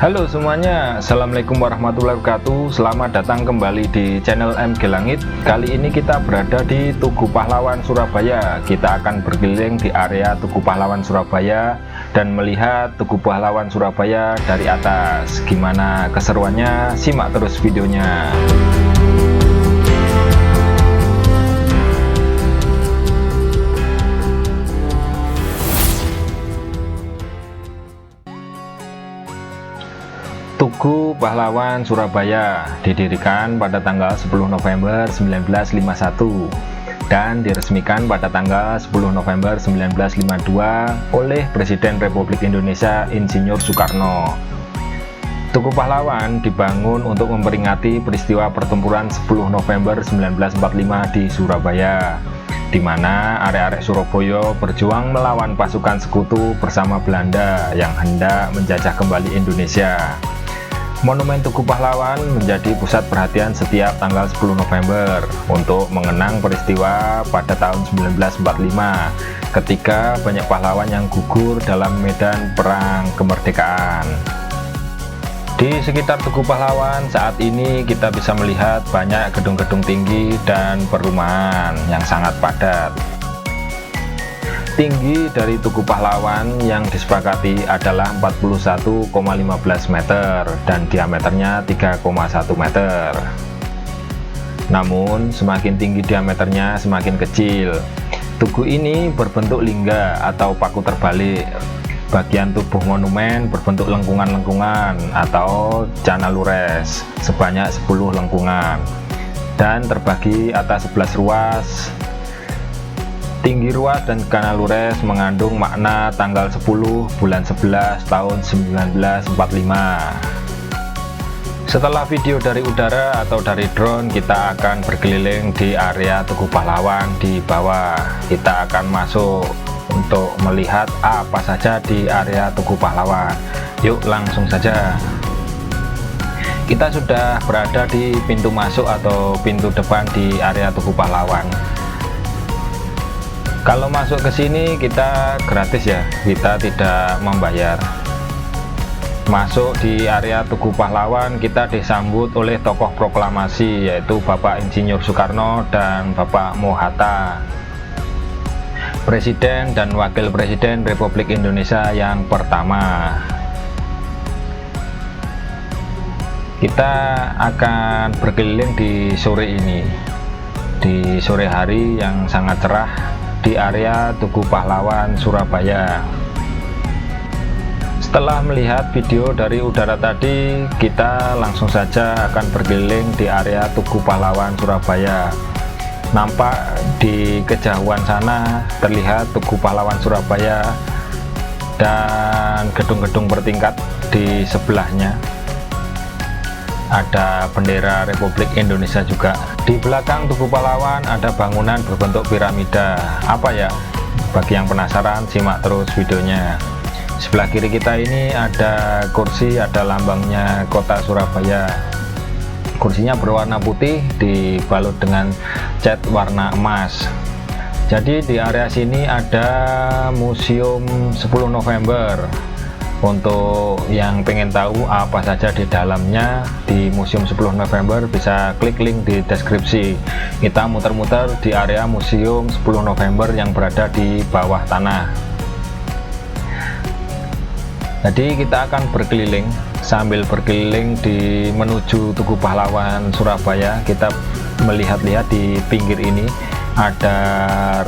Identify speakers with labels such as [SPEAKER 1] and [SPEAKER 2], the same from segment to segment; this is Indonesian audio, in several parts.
[SPEAKER 1] Halo semuanya, Assalamualaikum warahmatullahi wabarakatuh. Selamat datang kembali di channel MG Langit. Kali ini kita berada di Tugu Pahlawan, Surabaya. Kita akan berkeliling di area Tugu Pahlawan, Surabaya dan melihat Tugu Pahlawan, Surabaya dari atas. Gimana keseruannya? Simak terus videonya. Tugu Pahlawan Surabaya didirikan pada tanggal 10 November 1951 dan diresmikan pada tanggal 10 November 1952 oleh Presiden Republik Indonesia Insinyur Soekarno. Tugu Pahlawan dibangun untuk memperingati peristiwa pertempuran 10 November 1945 di Surabaya, di mana arek-arek Surabaya berjuang melawan pasukan sekutu bersama Belanda yang hendak menjajah kembali Indonesia. Monumen Tugu Pahlawan menjadi pusat perhatian setiap tanggal 10 November untuk mengenang peristiwa pada tahun 1945 ketika banyak pahlawan yang gugur dalam medan perang kemerdekaan. Di sekitar Tugu Pahlawan saat ini kita bisa melihat banyak gedung-gedung tinggi dan perumahan yang sangat padat. Tinggi dari Tugu Pahlawan yang disepakati adalah 41,15 meter dan diameternya 3,1 meter. Namun semakin tinggi diameternya semakin kecil. Tugu ini berbentuk lingga atau paku terbalik. Bagian tubuh monumen berbentuk lengkungan-lengkungan atau canalures sebanyak 10 lengkungan dan terbagi atas 11 ruas. Tinggi ruas dan canalures mengandung makna tanggal 10 bulan 11 tahun 1945. Setelah video dari udara atau dari drone, kita akan berkeliling di area Tugu Pahlawan di bawah. Kita akan masuk untuk melihat apa saja di area Tugu Pahlawan. Yuk langsung saja. Kita sudah berada di pintu masuk atau pintu depan di area Tugu Pahlawan. Kalau masuk ke sini kita gratis ya, kita tidak membayar. Masuk di area Tugu Pahlawan kita disambut oleh tokoh proklamasi yaitu Bapak Insinyur Soekarno dan Bapak Mohatta, Presiden dan Wakil Presiden Republik Indonesia yang pertama. Kita akan berkeliling di sore ini, di sore hari yang sangat cerah di area Tugu Pahlawan, Surabaya. Setelah melihat video dari udara tadi, kita langsung saja akan berkeliling di area Tugu Pahlawan, Surabaya. Nampak di kejauhan sana terlihat Tugu Pahlawan, Surabaya dan gedung-gedung bertingkat di sebelahnya. Ada bendera Republik Indonesia juga. Di belakang Tugu Pahlawan ada bangunan berbentuk piramida. Apa ya? Bagi yang penasaran, simak terus videonya. Sebelah kiri kita ini ada kursi, ada lambangnya kota Surabaya. Kursinya berwarna putih dibalut dengan cat warna emas. Jadi di area sini ada Museum 10 November. Untuk yang pengen tahu apa saja di dalamnya di Museum 10 November bisa klik link di deskripsi. Kita muter-muter di area Museum 10 November yang berada di bawah tanah. Jadi kita akan berkeliling, sambil berkeliling di menuju Tugu Pahlawan, Surabaya. Kita melihat-lihat di pinggir ini ada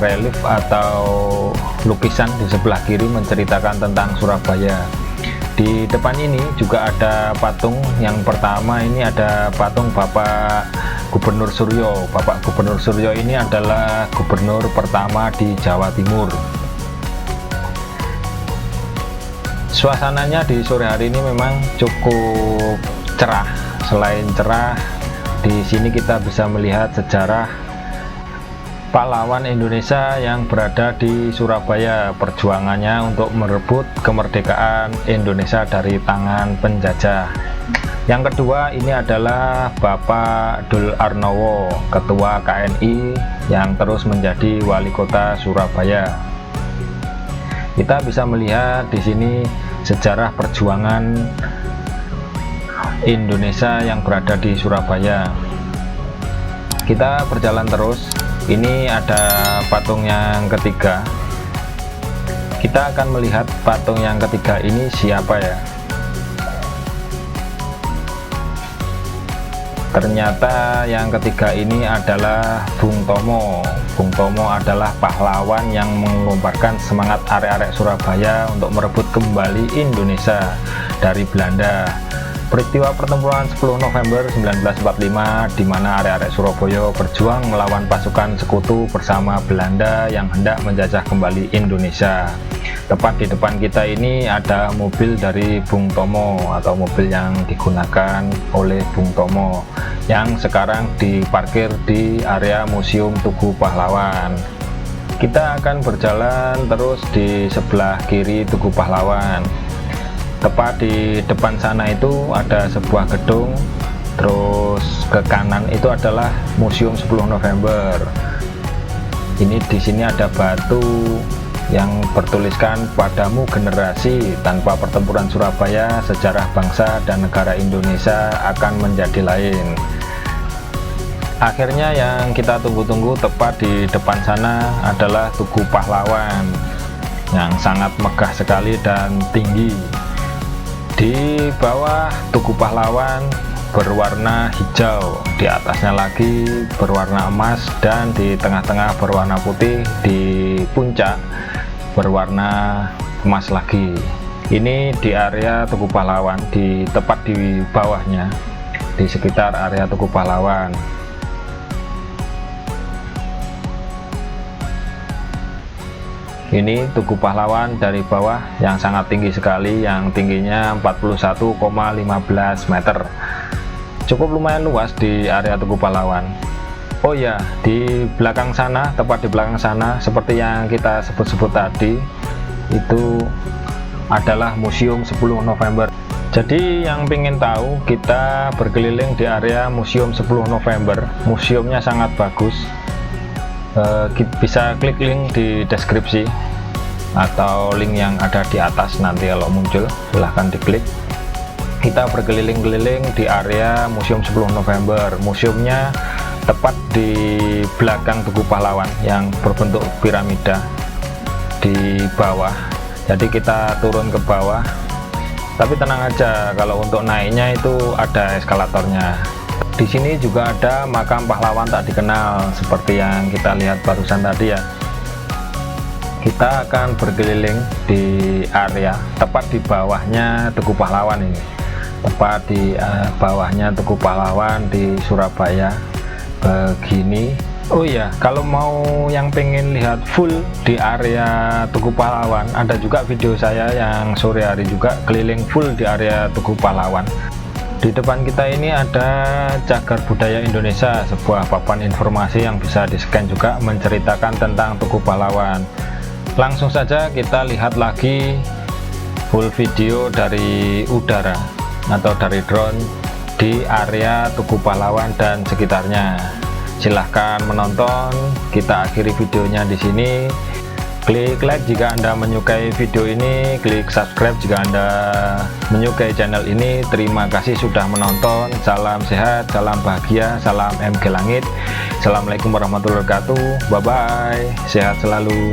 [SPEAKER 1] relief atau lukisan di sebelah kiri menceritakan tentang Surabaya. Di depan ini juga ada patung. Yang pertama ini ada patung Bapak Gubernur Suryo. Bapak Gubernur Suryo ini adalah gubernur pertama di Jawa Timur. Suasananya di sore hari ini memang cukup cerah. Selain cerah, di sini kita bisa melihat sejarah pahlawan Indonesia yang berada di Surabaya, perjuangannya untuk merebut kemerdekaan Indonesia dari tangan penjajah. Yang kedua ini adalah Bapak Dul Arnowo, Ketua KNI yang terus menjadi Wali Kota Surabaya. Kita bisa melihat di sini sejarah perjuangan Indonesia yang berada di Surabaya. Kita berjalan terus. Ini ada patung yang ketiga. Kita akan melihat patung yang ketiga ini siapa ya. Ternyata yang ketiga ini adalah Bung Tomo. Bung Tomo adalah pahlawan yang mengobarkan semangat arek-arek Surabaya untuk merebut kembali Indonesia dari Belanda. Peristiwa pertempuran 10 November 1945 di mana arek-arek Surabaya berjuang melawan pasukan sekutu bersama Belanda yang hendak menjajah kembali Indonesia. Tepat di depan kita ini ada mobil dari Bung Tomo atau mobil yang digunakan oleh Bung Tomo yang sekarang diparkir di area Museum Tugu Pahlawan. Kita akan berjalan terus di sebelah kiri Tugu Pahlawan. Tepat di depan sana itu ada sebuah gedung, terus ke kanan itu adalah Museum 10 November. Ini di sini ada batu yang bertuliskan "Padamu generasi, tanpa pertempuran Surabaya, sejarah bangsa dan negara Indonesia akan menjadi lain." Akhirnya yang kita tunggu-tunggu tepat di depan sana adalah Tugu Pahlawan yang sangat megah sekali dan tinggi. Di bawah Tugu Pahlawan berwarna hijau, di atasnya lagi berwarna emas, dan di tengah-tengah berwarna putih, di puncak berwarna emas lagi. Ini di area Tugu Pahlawan, di tepat di bawahnya, di sekitar area Tugu Pahlawan. Ini Tugu Pahlawan dari bawah yang sangat tinggi sekali, yang tingginya 41,15 meter. Cukup lumayan luas di area Tugu Pahlawan. Oh ya, di belakang sana, tepat di belakang sana, seperti yang kita sebut-sebut tadi, itu adalah Museum 10 November. Jadi yang ingin tahu, kita berkeliling di area Museum 10 November. Museumnya sangat bagus. Bisa klik link di deskripsi atau link yang ada di atas nanti kalau muncul, silahkan diklik. Kita berkeliling-keliling di area Museum 10 November. Museumnya tepat di belakang Tugu Pahlawan yang berbentuk piramida di bawah. Jadi kita turun ke bawah, tapi tenang aja, kalau untuk naiknya itu ada eskalatornya. Di sini juga ada makam pahlawan tak dikenal seperti yang kita lihat barusan tadi ya. Kita akan berkeliling di area tepat di bawahnya Tugu Pahlawan ini. Tepat di bawahnya Tugu Pahlawan di Surabaya begini. Oh ya, kalau mau yang pengen lihat full di area Tugu Pahlawan, ada juga video saya yang sore hari juga keliling full di area Tugu Pahlawan. Di depan kita ini ada Cagar Budaya Indonesia, sebuah papan informasi yang bisa di-scan juga menceritakan tentang Tugu Pahlawan. Langsung saja kita lihat lagi full video dari udara atau dari drone di area Tugu Pahlawan dan sekitarnya. Silahkan menonton. Kita akhiri videonya di sini. Klik like jika Anda menyukai video ini, klik subscribe jika Anda menyukai channel ini. Terima kasih sudah menonton. Salam sehat, salam bahagia, salam MG Langit. Assalamualaikum warahmatullahi wabarakatuh. Bye bye, sehat selalu.